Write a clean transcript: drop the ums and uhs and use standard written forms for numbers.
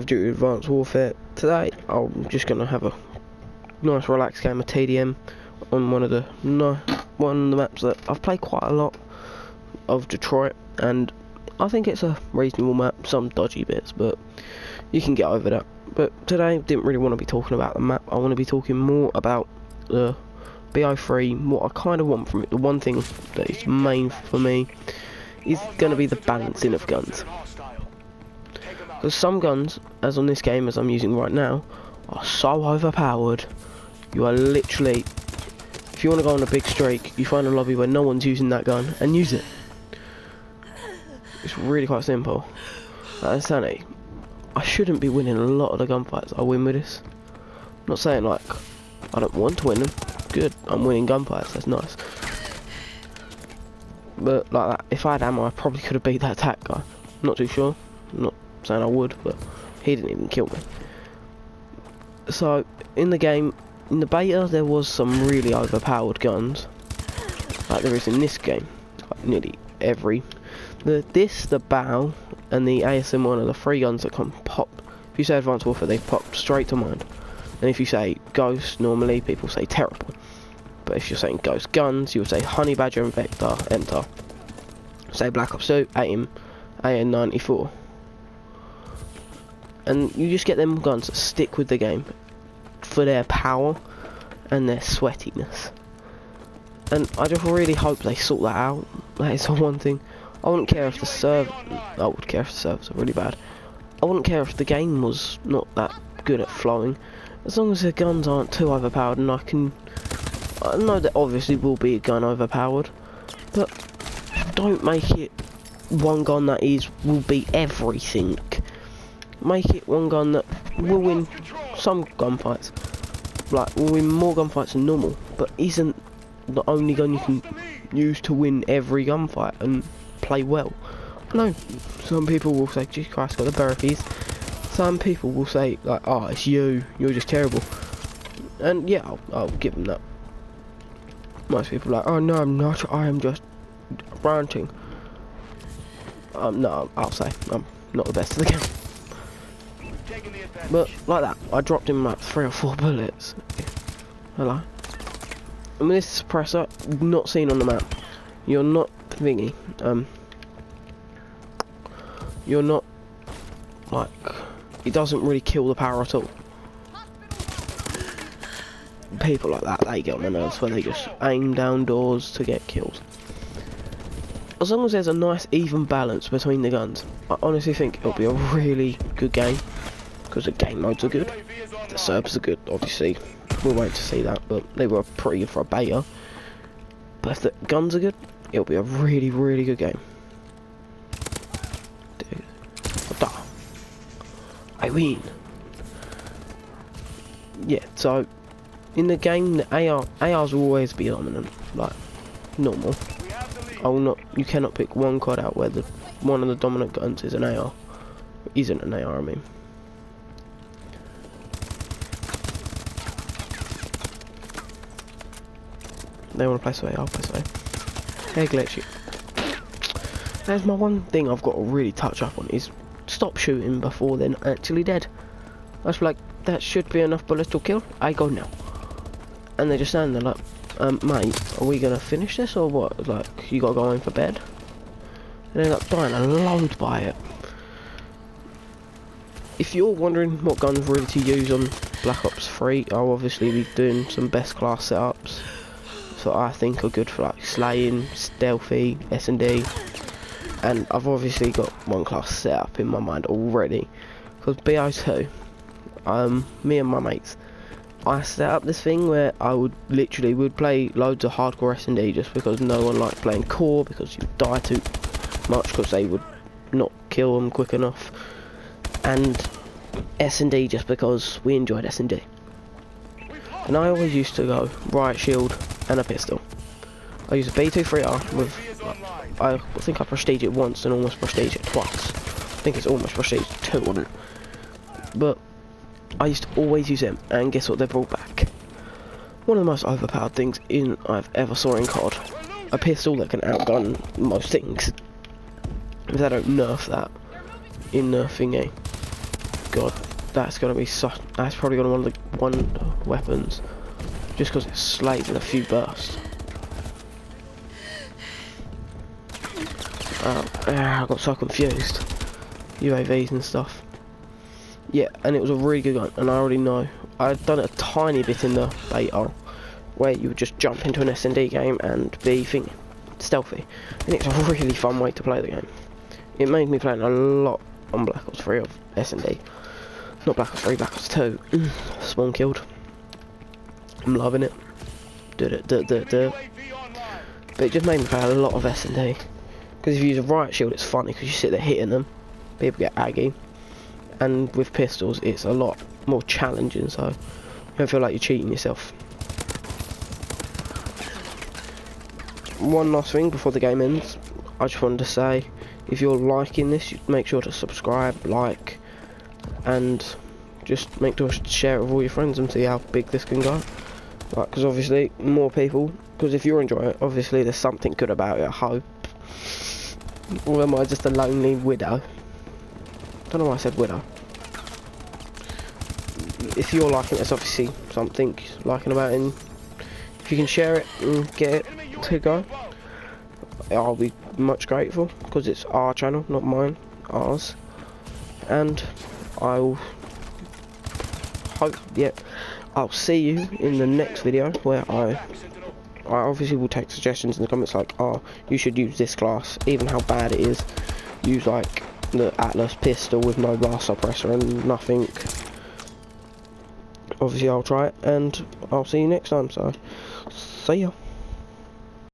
of Duty Advanced Warfare. Today I'm just going to have a nice relaxed game of TDM on one of the maps that I've played quite a lot of, Detroit, and I think it's a reasonable map, some dodgy bits, but you can get over that. But today I didn't really want to be talking about the map. I want to be talking more about the bo3, what I kind of want from it. The one thing that is main for me is going to be the balancing of guns. Because some guns, as on this game as I'm using right now, are so overpowered. You are literally, if you want to go on a big streak, you find a lobby where no one's using that gun and use it. It's really quite simple. Like insanity. I shouldn't be winning a lot of the gunfights I win with this. I'm not saying like I don't want to win them. Good, I'm winning gunfights, that's nice. But like that, if I had ammo, I probably could have beat that attack guy. Not too sure. I'm not saying I would, but he didn't even kill me. So in the game, in the beta, there was some really overpowered guns, like there is in this game. Like nearly every the bow and the ASM1 are the three guns that can pop. If you say Advanced Warfare, they pop straight to mind. And if you say Ghost, normally people say Terrible. But if you're saying Ghost guns, you'll say Honey Badger and Vector, enter. Say Black Ops 2, AIM, AN94. And you just get them guns that stick with the game for their power and their sweatiness. And I just really hope they sort that out. That is the one thing. I wouldn't care if the I would care if the servers are really bad. I wouldn't care if the game was not that good at flowing. As long as the guns aren't too overpowered, and I know that obviously will be a gun overpowered, but don't make it one gun that will beat everything. Make it one gun that will win some gunfights, like will win more gunfights than normal, but isn't the only gun you can use to win every gunfight and play well. I know some people will say, "Jesus Christ, got the burpees." Some people will say like, "Oh, it's you're just terrible," and yeah, I'll give them that. Most people are like, "Oh no, I'm not. I am just ranting." No, I'll say I'm not the best of the game. But like that, I dropped him like 3 or 4 bullets. Hello. And with this suppressor, not seen on the map. You're not thingy. You're not like. It doesn't really kill the power at all. People like that, they get on my nerves where they just aim down doors to get kills. As long as there's a nice even balance between the guns, I honestly think it'll be a really good game. Because the game modes are good, the servers are good, obviously, we'll wait to see that, but they were pretty good for a beta. But if the guns are good, it'll be a really, really good game. Dude. I win! Yeah, so, in the game, the ARs will always be dominant, like, normal. You cannot pick one COD out where one of the dominant guns is an AR. Isn't an AR, I mean. They want to play sway, I'll play sway. Hey, glitchy. There's my one thing I've got to really touch up on is stop shooting before they're actually dead. That's like, that should be enough bullets to kill. I go now. And they just stand there like, mate, are we gonna finish this or what? Like, you gotta go in for bed? And they end up dying a load by it. If you're wondering what guns really to use on Black Ops 3, I'll obviously be doing some best class setups. So I think are good for like slaying, stealthy, S&D, and I've obviously got one class set up in my mind already. Because bo2, me and my mates, I set up this thing where I would play loads of hardcore S&D just because no one liked playing core because you die too much because they would not kill them quick enough, and S&D just because we enjoyed S&D. And I always used to go riot shield and a pistol. I use a B23R with, I think I prestige it once and almost prestige it twice. I think it's almost prestige 2 on it. But I used to always use them, and guess what they brought back? One of the most overpowered things I've ever saw in COD. A pistol that can outgun most things. If they don't nerf that in the thingy. god, that's gonna be such. That's probably gonna be one of the weapons, just because it slays in a few bursts. I got so confused. UAVs and stuff. Yeah, and it was a really good gun, and I already know. I'd done it a tiny bit in the beta, where you would just jump into an S&D game and be stealthy, and it's a really fun way to play the game. It made me playing a lot on Black Ops 3 of S&D. Not Black Ops 3, Black Ops 2. Spawn killed. I'm loving it. But it just made me play a lot of S&D. Because if you use a riot shield, it's funny because you sit there hitting them. People get aggy. And with pistols, it's a lot more challenging, so you don't feel like you're cheating yourself. One last thing before the game ends. I just wanted to say, if you're liking this, make sure to subscribe, like, and just make sure to share it with all your friends and see how big this can go. Like, because obviously more people, because if you're enjoying it, obviously there's something good about it, I hope. Or am I just a lonely widow? Don't know why I said widow. If you're liking it, it's obviously something liking about it, and if you can share it and get it to go, I'll be much grateful, because it's our channel, not mine, ours. And I'll hope, I'll see you in the next video, where I obviously will take suggestions in the comments, like, oh, you should use this class, even how bad it is. Use like the Atlas pistol with no blast suppressor and nothing. Obviously I'll try it, and I'll see you next time, so see ya.